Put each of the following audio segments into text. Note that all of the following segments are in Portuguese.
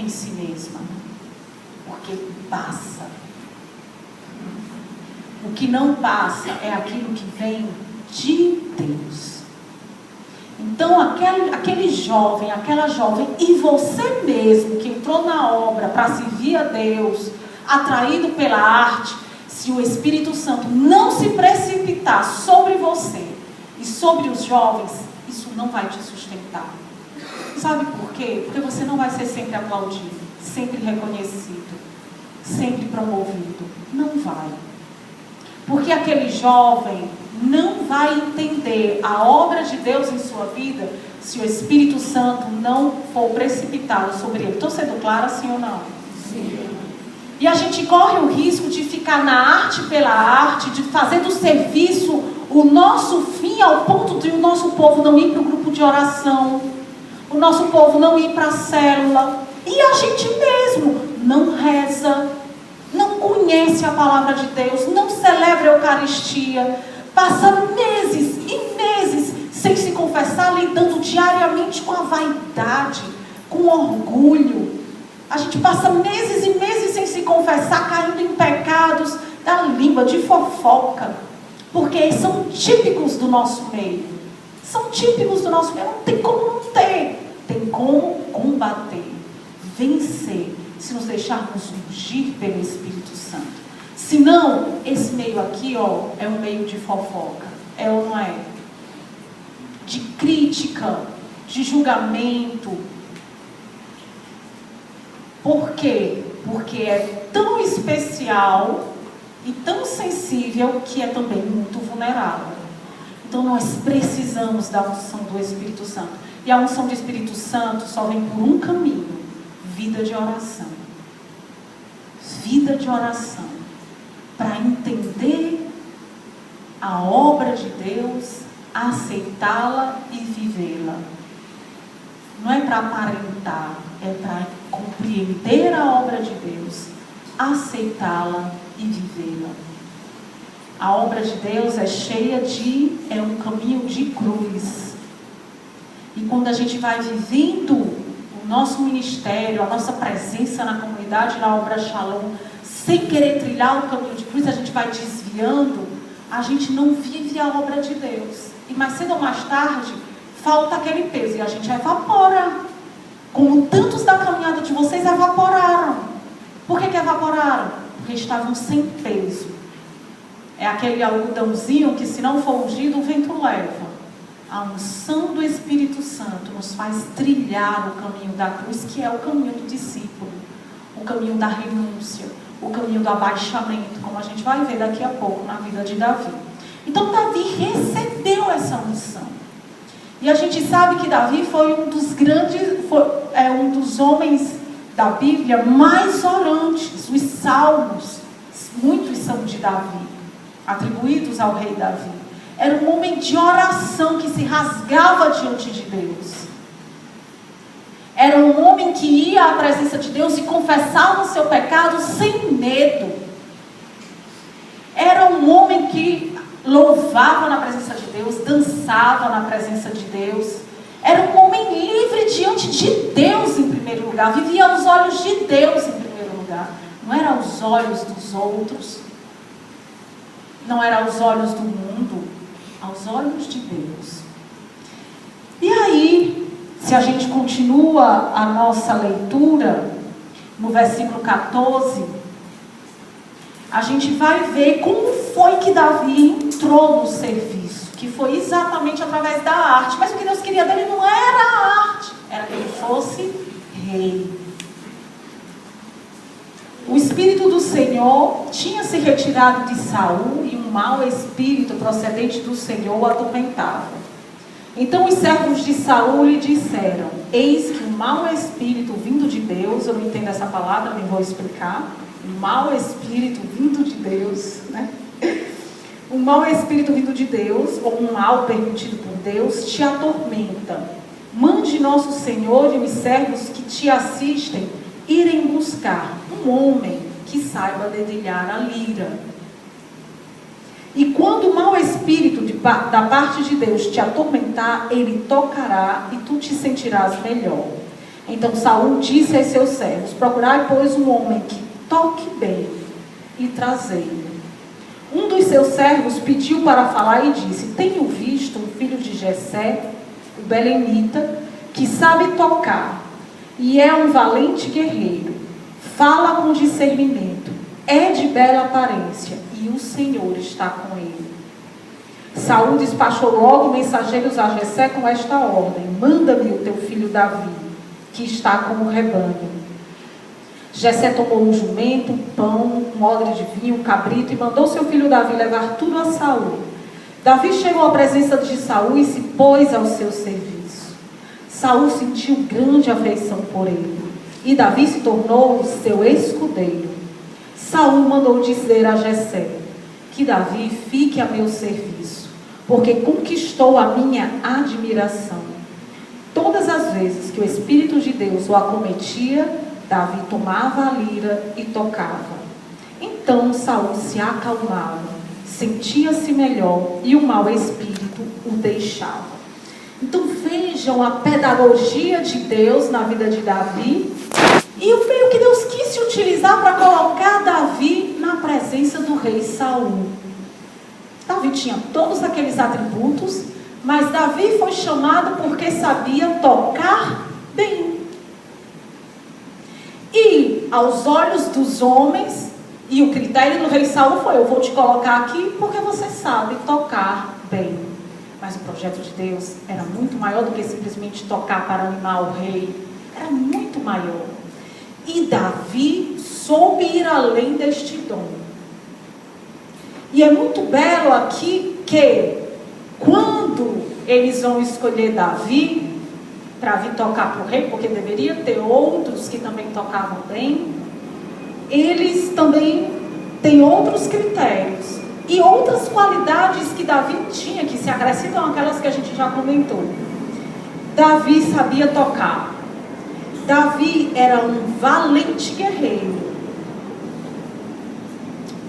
em si mesma, porque passa. O que não passa é aquilo que vem de Deus. Então aquele jovem, aquela jovem, e você mesmo que entrou na obra para servir a Deus, atraído pela arte, se o Espírito Santo não se precipitar sobre você e sobre os jovens, isso não vai te sustentar. Sabe por quê? Porque você não vai ser sempre aplaudido, sempre reconhecido, sempre promovido. Não vai. Porque aquele jovem não vai entender a obra de Deus em sua vida se o Espírito Santo não for precipitado sobre ele. Estou sendo clara, sim ou não? Sim. E a gente corre o risco de ficar na arte pela arte, de fazer do serviço o nosso fim, ao ponto de o nosso povo não ir para o grupo de oração, o nosso povo não ir para a célula, e a gente mesmo não reza, não conhece a palavra de Deus, não celebra a Eucaristia, passa meses e meses sem se confessar, lidando diariamente com a vaidade, com o orgulho. A gente passa meses e meses sem se confessar, caindo em pecados da língua, de fofoca, porque são típicos do nosso meio. São típicos do nosso meio, não tem como não ter. Tem como combater, vencer, se nos deixarmos ungir pelo Espírito Santo. Senão, esse meio aqui, é um meio de fofoca. É ou não é? De crítica, de julgamento. Por quê? Porque é tão especial e tão sensível que é também muito vulnerável. Então nós precisamos da unção do Espírito Santo. E a unção do Espírito Santo só vem por um caminho: vida de oração. Vida de oração. Para entender a obra de Deus, aceitá-la e vivê-la. Não é para aparentar, é para compreender a obra de Deus, aceitá-la e vivê-la. A obra de Deus é um caminho de cruz. E quando a gente vai vivendo o nosso ministério, a nossa presença na comunidade, na obra Shalom, sem querer trilhar o caminho de cruz, a gente vai desviando, a gente não vive a obra de Deus. E mais cedo ou mais tarde, falta aquele peso e a gente evapora. Como tantos da caminhada de vocês evaporaram. Por que evaporaram? Porque estavam sem peso. É aquele algodãozinho que, se não for ungido, o vento leva. A unção do Espírito Santo nos faz trilhar o caminho da cruz, que é o caminho do discípulo, o caminho da renúncia, o caminho do abaixamento, como a gente vai ver daqui a pouco na vida de Davi. Então Davi recebeu essa unção. E a gente sabe que Davi foi um dos homens da Bíblia mais orantes. Os salmos, muitos são de Davi, atribuídos ao rei Davi. Era um homem de oração que se rasgava diante de Deus. Era um homem que ia à presença de Deus e confessava o seu pecado sem medo. Era um homem que louvava na presença de Deus, dançava na presença de Deus. Era um homem livre diante de Deus em primeiro lugar. Vivia aos olhos de Deus em primeiro lugar. Não era aos olhos dos outros. Não era aos olhos do mundo. Aos olhos de Deus. E aí, se a gente continua a nossa leitura, no versículo 14, a gente vai ver como foi que Davi entrou no serviço, que foi exatamente através da arte. Mas o que Deus queria dele não era a arte, era que ele fosse rei. O Espírito do Senhor tinha se retirado de Saul e um mau espírito procedente do Senhor o atormentava. Então os servos de Saul lhe disseram: eis que um mau espírito vindo de Deus, eu não entendo essa palavra, nem vou explicar. Um mau espírito vindo de Deus, né? Um mau espírito vindo de Deus, ou um mal permitido por Deus, te atormenta. Mande nosso Senhor e os servos que te assistem irem buscar um homem que saiba dedilhar a lira. E quando o mau espírito da parte de Deus te atormentar, ele tocará e tu te sentirás melhor. Então Saul disse aos seus servos: procurai, pois, um homem que toque bem e trazei-o. Um dos seus servos pediu para falar e disse: tenho visto um filho de Jessé, o belemita, que sabe tocar, e é um valente guerreiro, fala com discernimento, é de bela aparência, e o Senhor está com ele. Saul despachou logo mensageiros a Jessé com esta ordem: manda-me o teu filho Davi, que está com o rebanho. Jessé tomou um jumento, um pão, um odre de vinho, um cabrito, e mandou seu filho Davi levar tudo a Saul. Davi chegou à presença de Saul e se pôs ao seu serviço. Saul sentiu grande afeição por ele, e Davi se tornou o seu escudeiro. Saul mandou dizer a Jessé: que Davi fique a meu serviço, porque conquistou a minha admiração. Todas as vezes que o Espírito de Deus o acometia, Davi tomava a lira e tocava. Então Saul se acalmava, sentia-se melhor e o mau espírito o deixava. Então vejam a pedagogia de Deus na vida de Davi e o meio que Deus quis se utilizar para colocar Davi na presença do rei Saul. Davi tinha todos aqueles atributos, mas Davi foi chamado porque sabia tocar bem. E aos olhos dos homens, e o critério do rei Saul foi: eu vou te colocar aqui porque você sabe tocar bem. Mas o projeto de Deus era muito maior do que simplesmente tocar para animar o rei. Era muito maior. E Davi soube ir além deste dom. E é muito belo aqui que, quando eles vão escolher Davi para vir tocar para o rei, porque deveria ter outros que também tocavam bem, eles também têm outros critérios e outras qualidades que Davi tinha, que se acrescentam àquelas que a gente já comentou. Davi sabia tocar. Davi era um valente guerreiro.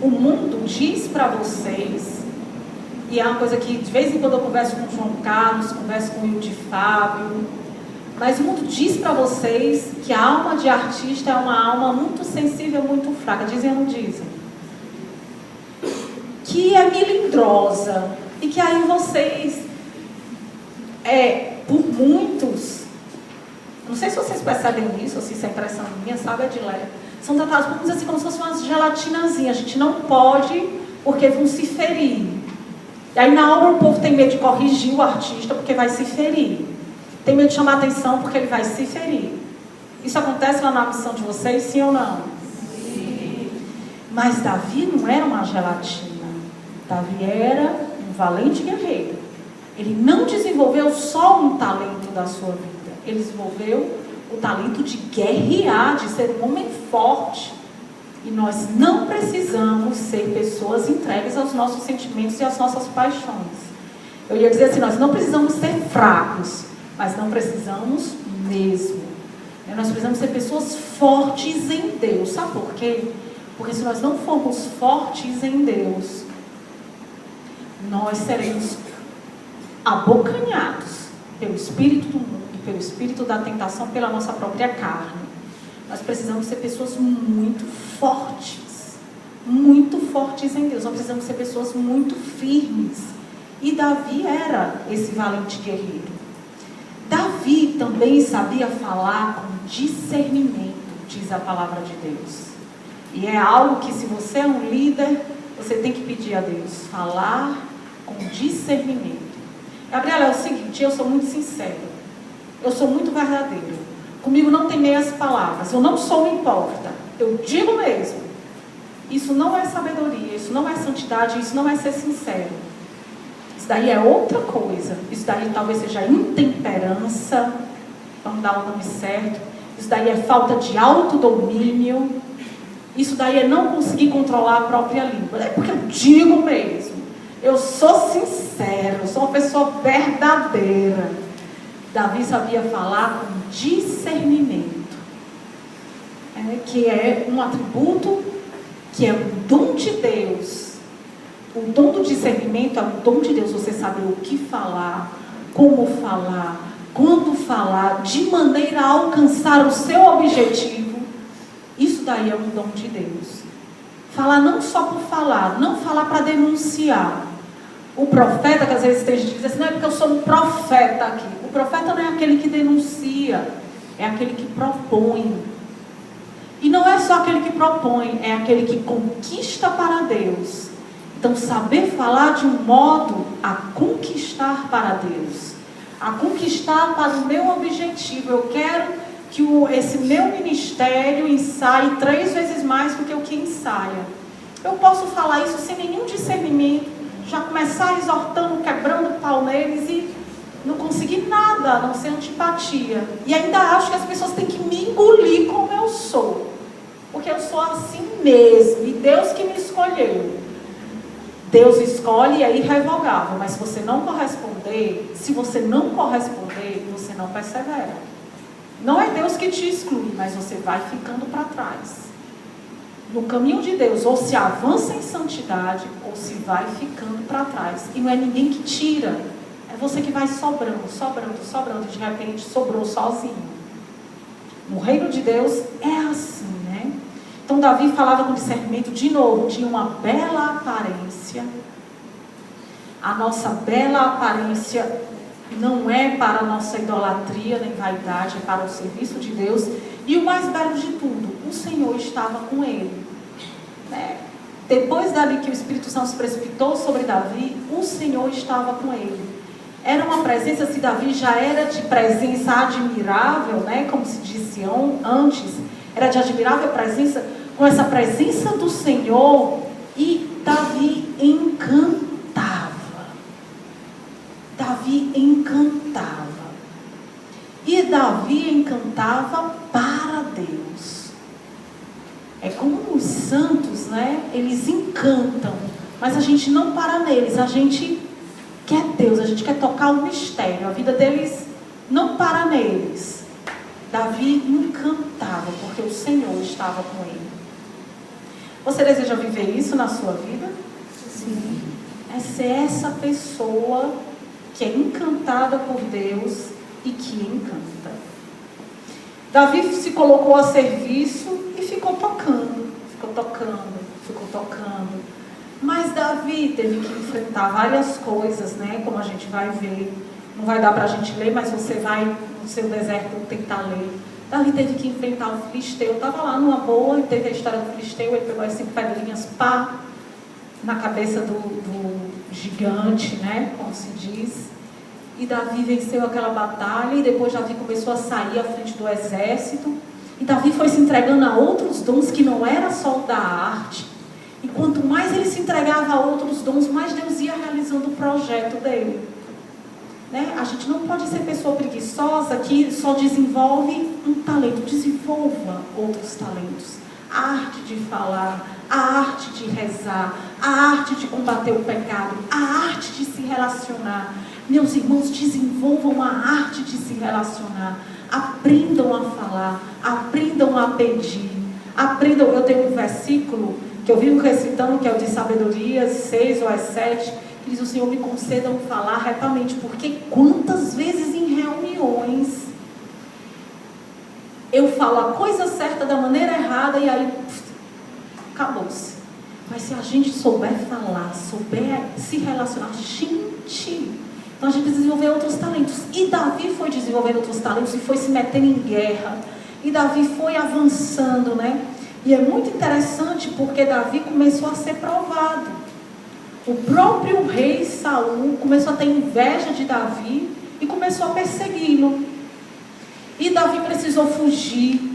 O mundo diz para vocês, e é uma coisa que de vez em quando eu converso com o João Carlos, converso com o Wilde Fábio, mas o mundo diz para vocês que a alma de artista é uma alma muito sensível, muito fraca. Dizem ou não dizem? Que é melindrosa. E que aí vocês, por muitos, não sei se vocês percebem isso, ou se isso é impressão minha, sabe, Edileia? São tratados por muitos assim como se fossem umas gelatinazinhas. A gente não pode, porque vão se ferir. E aí na obra o povo tem medo de corrigir o artista, porque vai se ferir. Tem medo de chamar atenção porque ele vai se ferir. Isso acontece lá na missão de vocês, sim ou não? Sim. Mas Davi não era uma gelatina. Davi era um valente guerreiro. Ele não desenvolveu só um talento da sua vida. Ele desenvolveu o talento de guerrear, de ser um homem forte. E nós não precisamos ser pessoas entregues aos nossos sentimentos e às nossas paixões. Eu ia dizer assim, nós não precisamos ser fracos, mas não precisamos mesmo. Nós precisamos ser pessoas fortes em Deus. Sabe por quê? Porque se nós não formos fortes em Deus, nós seremos abocanhados pelo espírito do mundo, pelo espírito da tentação, pela nossa própria carne. Nós precisamos ser pessoas muito fortes em Deus. Nós precisamos ser pessoas muito firmes. E Davi era esse valente guerreiro. Davi também sabia falar com discernimento, diz a palavra de Deus. E é algo que, se você é um líder, você tem que pedir a Deus, falar com discernimento. Gabriela, é o seguinte, eu sou muito sincera, eu sou muito verdadeira, comigo não tem meias palavras, eu não sou uma hipócrita, eu digo mesmo. Isso não é sabedoria, isso não é santidade, isso não é ser sincero. Isso daí é outra coisa. Isso daí talvez seja intemperança, vamos dar o nome certo. Isso daí é falta de autodomínio. Isso daí é não conseguir controlar a própria língua. É porque eu digo mesmo. Eu sou sincero, eu sou uma pessoa verdadeira. Davi sabia falar com discernimento, que é um atributo, que é um dom de Deus. O dom do discernimento é um dom de Deus. Você saber o que falar, como falar, quando falar de maneira a alcançar o seu objetivo, isso daí é um dom de Deus. Falar não só por falar, não falar para denunciar. O profeta, que às vezes tem gente que diz assim, não é porque eu sou um profeta aqui. O profeta não é aquele que denuncia, é aquele que propõe. E não é só aquele que propõe, é aquele que conquista para Deus. Então, saber falar de um modo a conquistar para Deus. A conquistar para o meu objetivo. Eu quero que esse meu ministério ensaie 3 vezes mais do que o que ensaia. Eu posso falar isso sem nenhum discernimento, já começar exortando, quebrando pau neles e não conseguir nada, a não ser antipatia. E ainda acho que as pessoas têm que me engolir como eu sou. Porque eu sou assim mesmo. E Deus que me escolheu. Deus escolhe e é irrevogável. Mas se você não corresponder, você não persevera. Não é Deus que te exclui, mas você vai ficando para trás. No caminho de Deus, ou se avança em santidade, ou se vai ficando para trás. E não é ninguém que tira. É você que vai sobrando. De repente sobrou sozinho. No reino de Deus é assim, né? Então Davi falava com discernimento, de novo, tinha uma bela aparência. A nossa bela aparência não é para a nossa idolatria nem vaidade, é para o serviço de Deus. E o mais belo de tudo, o Senhor estava com ele. Depois dali que o Espírito Santo se precipitou sobre Davi, o Senhor estava com ele. Era uma presença, se Davi já era de presença admirável, né? Como se disse antes, era de admirável presença, com essa presença do Senhor, e Davi encantava. E Davi encantava para Deus. É como os santos, né? Eles encantam, mas a gente não para neles, a gente quer Deus, a gente quer tocar o mistério, a vida deles não para neles. Davi encantava, porque o Senhor estava com ele. Você deseja viver isso na sua vida? Sim. É ser essa pessoa que é encantada por Deus e que encanta. Davi se colocou a serviço e ficou tocando. Mas Davi teve que enfrentar várias coisas, né? Como a gente vai ver. Não vai dar para a gente ler, mas você vai no seu deserto tentar ler. Davi teve que enfrentar o filisteu. Estava lá numa boa e teve a história do filisteu. Ele pegou as 5 pedrinhas, pá, na cabeça do gigante, né? Como se diz. E Davi venceu aquela batalha. E depois Davi começou a sair à frente do exército. E Davi foi se entregando a outros dons que não era só o da arte. E quanto mais ele se entregava a outros dons, mais Deus ia realizando o projeto dele. Né? A gente não pode ser pessoa preguiçosa que só desenvolve um talento. Desenvolva outros talentos. A arte de falar, a arte de rezar, a arte de combater o pecado, a arte de se relacionar. Meus irmãos, desenvolvam a arte de se relacionar. Aprendam a falar, aprendam a pedir. Aprendam, eu tenho um versículo que eu vivo recitando, que é o de Sabedoria 6 ou 7, que diz: o Senhor me conceda falar retamente, porque quantas vezes em reuniões eu falo a coisa certa da maneira errada e aí acabou-se. Mas se a gente souber falar, souber se relacionar, gente, então a gente precisa desenvolver outros talentos. E Davi foi desenvolvendo outros talentos e foi se metendo em guerra. E Davi foi avançando, né? E é muito interessante porque Davi começou a ser provado. O próprio rei Saul começou a ter inveja de Davi e começou a persegui-lo. E Davi precisou fugir.